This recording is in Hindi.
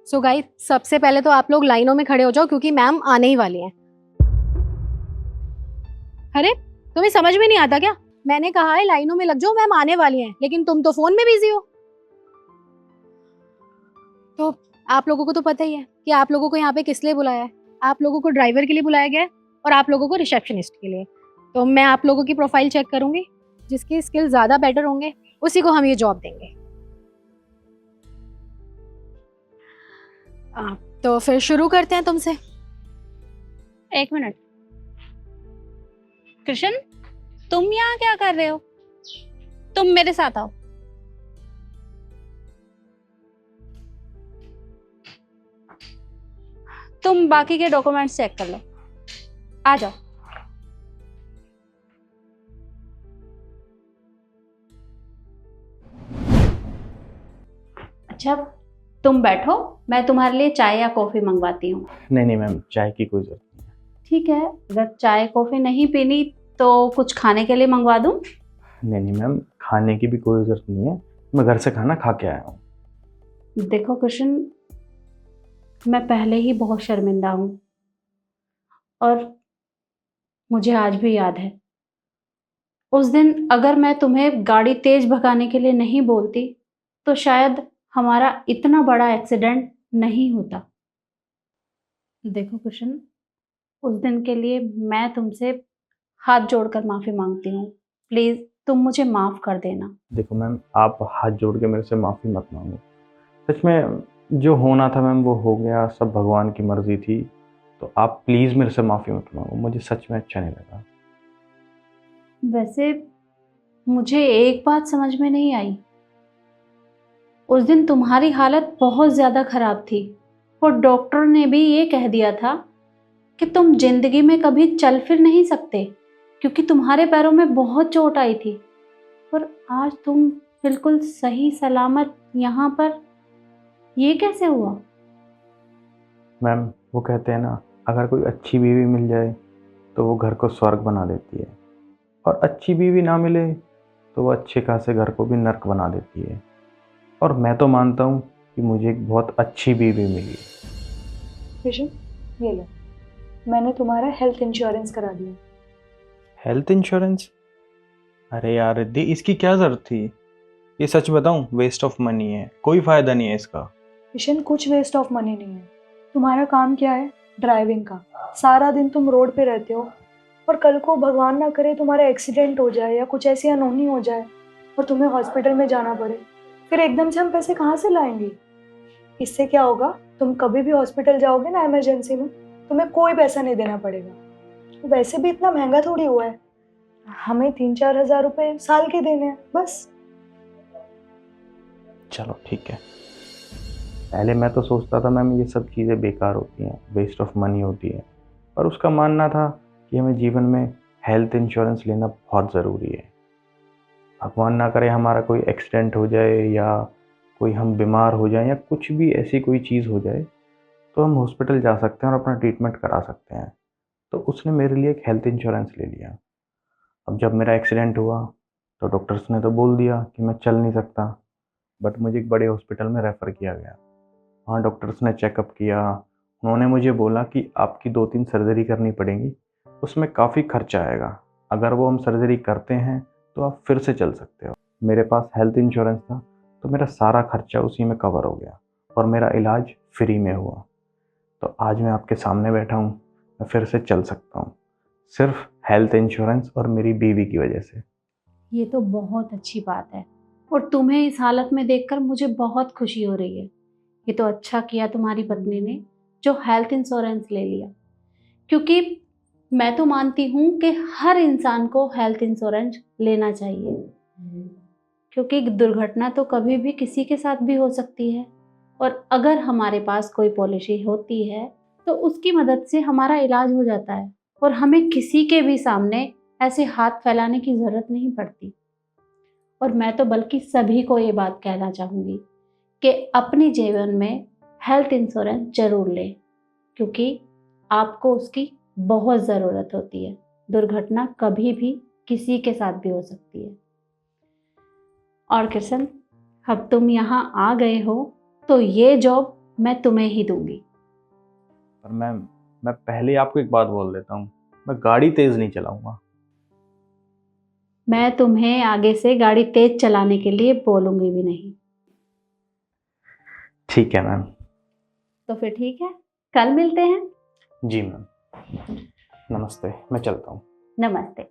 सो गाइस, सबसे पहले तो आप लोग लाइनों में खड़े हो जाओ क्योंकि मैम आने ही वाली हैं। अरे, तुम्हें समझ में नहीं आता क्या? मैंने कहा है लाइनों में लग जाओ, मैम आने वाली हैं, लेकिन तुम तो फोन में बिजी हो। तो आप लोगों को तो पता ही है कि आप लोगों को यहाँ पे किस लिए बुलाया है। आप लोगों को ड्राइवर के लिए बुलाया गया है और आप लोगों को रिसेप्शनिस्ट के लिए। तो मैं आप लोगों की प्रोफाइल चेक करूंगी, जिसकी स्किल ज्यादा बेटर होंगे उसी को हम ये जॉब देंगे। तो फिर शुरू करते हैं तुमसे। एक मिनट, कृष्ण, तुम यहाँ क्या कर रहे हो? तुम मेरे साथ आओ। तुम बाकी के डॉक्यूमेंट्स चेक कर लो। आ जाओ। अच्छा, तुम बैठो, मैं तुम्हारे लिए चाय या कॉफी मंगवाती हूँ। नहीं नहीं मैम, चाय की कोई जरूरत नहीं है। ठीक है, अगर चाय कॉफी नहीं पीनी तो कुछ खाने के लिए मंगवा दूँ? नहीं नहीं मैम, खाने की भी कोई जरूरत नहीं है, मैं घर से खाना खा के आया हूँ। देखो कृष्ण, मैं पहले ही बहुत शर्मिंदा हूँ और मुझे आज भी याद है उस दिन, अगर मैं तुम्हें गाड़ी तेज भगाने के लिए नहीं बोलती तो शायद हमारा इतना बड़ा एक्सीडेंट नहीं होता। देखो कृष्ण, उस दिन के लिए मैं तुमसे हाथ जोड़कर माफी मांगती हूँ। प्लीज तुम मुझे माफ कर देना। देखो मैम, आप हाथ जोड़ के मेरे से माफ़ी मत मांगो। सच में जो होना था मैम वो हो गया, सब भगवान की मर्जी थी। तो आप प्लीज़ मेरे से माफ़ी मत मांगो, मुझे सच में अच्छा नहीं लगा। वैसे मुझे एक बात समझ में नहीं आई, उस दिन तुम्हारी हालत बहुत ज्यादा खराब थी और डॉक्टर ने भी ये कह दिया था कि तुम जिंदगी में कभी चल फिर नहीं सकते क्योंकि तुम्हारे पैरों में बहुत चोट आई थी। पर आज तुम बिल्कुल सही सलामत यहाँ पर, ये कैसे हुआ? मैम, वो कहते हैं ना, अगर कोई अच्छी बीवी मिल जाए तो वो घर को स्वर्ग बना देती है, और अच्छी बीवी ना मिले तो वो अच्छे खासे घर को भी नर्क बना देती है। और मैं तो मानता हूँ कि मुझे एक बहुत अच्छी बीवी मिली। विजन, ये लो, मैंने तुम्हारा हेल्थ इंश्योरेंस करा दिया। Health insurance? अरे यार रिद्धि, इसकी क्या ज़रूरत थी? ये सच बताऊं, वेस्ट ऑफ मनी है, कोई फ़ायदा नहीं है इसका। विशन, कुछ वेस्ट ऑफ मनी नहीं है। तुम्हारा काम क्या है? ड्राइविंग का। सारा दिन तुम रोड पे रहते हो और कल को भगवान ना करे तुम्हारा एक्सीडेंट हो जाए या कुछ ऐसी अनहोनी हो जाए और तुम्हें हॉस्पिटल में जाना पड़े, फिर एकदम से हम पैसे कहाँ से लाएंगे? इससे क्या होगा, तुम कभी भी हॉस्पिटल जाओगे ना इमरजेंसी में, तुम्हें कोई पैसा नहीं देना पड़ेगा। वैसे भी इतना महंगा थोड़ी हुआ है, हमें 3-4 हज़ार रुपए साल के देने हैं बस। चलो ठीक है। पहले मैं तो सोचता था मैम ये सब चीज़ें बेकार होती हैं, वेस्ट ऑफ मनी होती है, पर उसका मानना था कि हमें जीवन में हेल्थ इंश्योरेंस लेना बहुत ज़रूरी है। भगवान ना करे हमारा कोई एक्सीडेंट हो जाए या कोई हम बीमार हो जाए या कुछ भी ऐसी कोई चीज़ हो जाए तो हम हॉस्पिटल जा सकते हैं और अपना ट्रीटमेंट करा सकते हैं। तो उसने मेरे लिए एक हेल्थ इंश्योरेंस ले लिया। अब जब मेरा एक्सीडेंट हुआ तो डॉक्टर्स ने तो बोल दिया कि मैं चल नहीं सकता, बट मुझे एक बड़े हॉस्पिटल में रेफ़र किया गया। वहाँ डॉक्टर्स ने चेकअप किया। उन्होंने मुझे बोला कि आपकी 2-3 सर्जरी करनी पड़ेगी, उसमें काफ़ी खर्चा आएगा। अगर वो हम सर्जरी करते हैं तो आप फिर से चल सकते हो। मेरे पास हेल्थ इंश्योरेंस था तो मेरा सारा खर्चा उसी में कवर हो गया और मेरा इलाज फ्री में हुआ। तो आज मैं आपके सामने बैठा हूँ, मैं फिर से चल सकता हूँ, सिर्फ हेल्थ इंश्योरेंस और मेरी बीवी की वजह से। ये तो बहुत अच्छी बात है और तुम्हें इस हालत में देखकर मुझे बहुत खुशी हो रही है। ये तो अच्छा किया तुम्हारी पत्नी ने जो हेल्थ इंश्योरेंस ले लिया, क्योंकि मैं तो मानती हूँ कि हर इंसान को हेल्थ इंश्योरेंस लेना चाहिए, क्योंकि दुर्घटना तो कभी भी किसी के साथ भी हो सकती है और अगर हमारे पास कोई पॉलिसी होती है तो उसकी मदद से हमारा इलाज हो जाता है और हमें किसी के भी सामने ऐसे हाथ फैलाने की ज़रूरत नहीं पड़ती। और मैं तो बल्कि सभी को ये बात कहना चाहूँगी कि अपने जीवन में हेल्थ इंश्योरेंस जरूर लें, क्योंकि आपको उसकी बहुत ज़रूरत होती है। दुर्घटना कभी भी किसी के साथ भी हो सकती है। और कृष्ण, अब तुम यहाँ आ गए हो तो ये जॉब मैं तुम्हें ही दूंगी। पर मैं पहले आपको एक बात बोल देता हूँ, मैं गाड़ी तेज़ नहीं चलाऊंगा। मैं तुम्हें आगे से गाड़ी तेज चलाने के लिए बोलूंगी भी नहीं। ठीक है मैम। तो फिर ठीक है, कल मिलते हैं। जी मैम, नमस्ते, मैं चलता हूँ। नमस्ते।